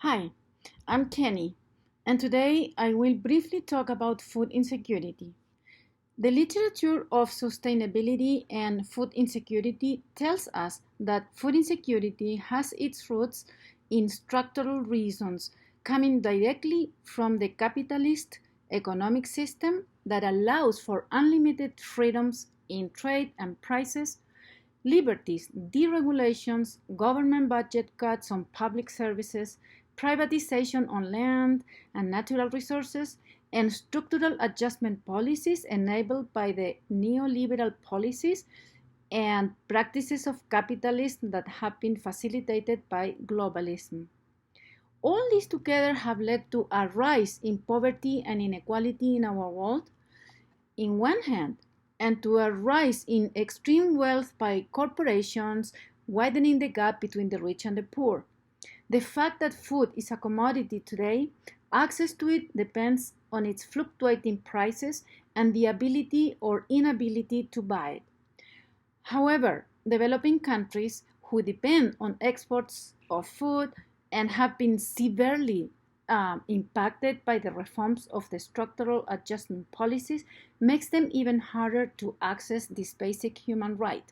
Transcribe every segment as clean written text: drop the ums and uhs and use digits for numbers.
Hi, I'm Kenny, and today I will briefly talk about food insecurity. The literature of sustainability and food insecurity tells us that food insecurity has its roots in structural reasons coming directly from the capitalist economic system that allows for unlimited freedoms in trade and prices, liberties, deregulations, government budget cuts on public services, privatization on land and natural resources, and structural adjustment policies enabled by the neoliberal policies and practices of capitalism that have been facilitated by globalism. All these together have led to a rise in poverty and inequality in our world, in one hand, and to a rise in extreme wealth by corporations, widening the gap between the rich and the poor. The fact that food is a commodity today, access to it depends on its fluctuating prices and the ability or inability to buy it. However, developing countries who depend on exports of food and have been severely impacted by the reforms of the structural adjustment policies makes them even harder to access this basic human right.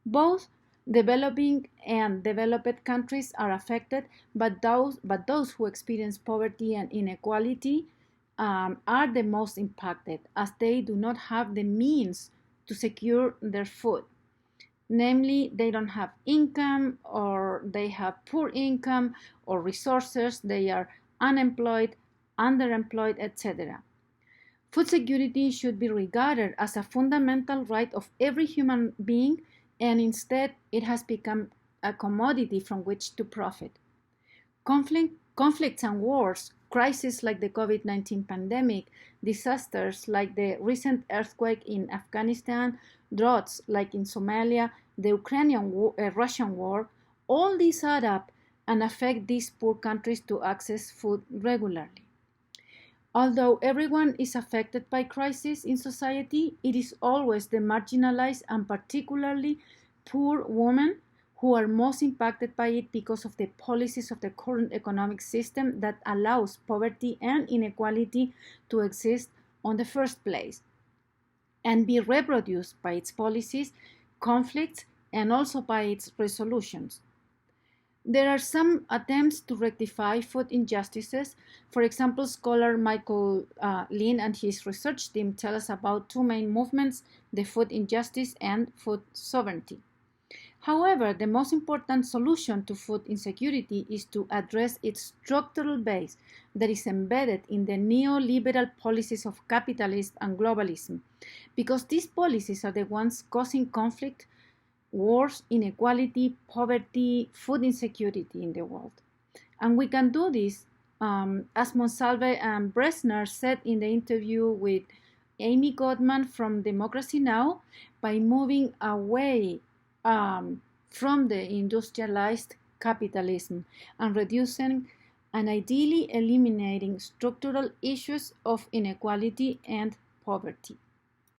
Both developing and developed countries are affected, but those who experience poverty and inequality are the most impacted as they do not have the means to secure their food. Namely, they don't have income or they have poor income or resources, they are unemployed, underemployed, etc. Food security should be regarded as a fundamental right of every human being, and instead it has become a commodity from which to profit. Conflicts and wars, crises like the COVID-19 pandemic, disasters like the recent earthquake in Afghanistan, droughts like in Somalia, the Russian war, all these add up and affect these poor countries to access food regularly. Although everyone is affected by crisis in society, it is always the marginalized and particularly poor women who are most impacted by it because of the policies of the current economic system that allows poverty and inequality to exist on the first place and be reproduced by its policies, conflicts, and also by its resolutions. There are some attempts to rectify food injustices. For example, scholar Michael Lin and his research team tell us about two main movements, the food injustice and food sovereignty. However, the most important solution to food insecurity is to address its structural base that is embedded in the neoliberal policies of capitalism and globalism, because these policies are the ones causing conflict, wars, inequality, poverty, food insecurity in the world. And we can do this, as Monsalve and Bresner said in the interview with Amy Gottman from Democracy Now!, by moving away from the industrialized capitalism and reducing and ideally eliminating structural issues of inequality and poverty.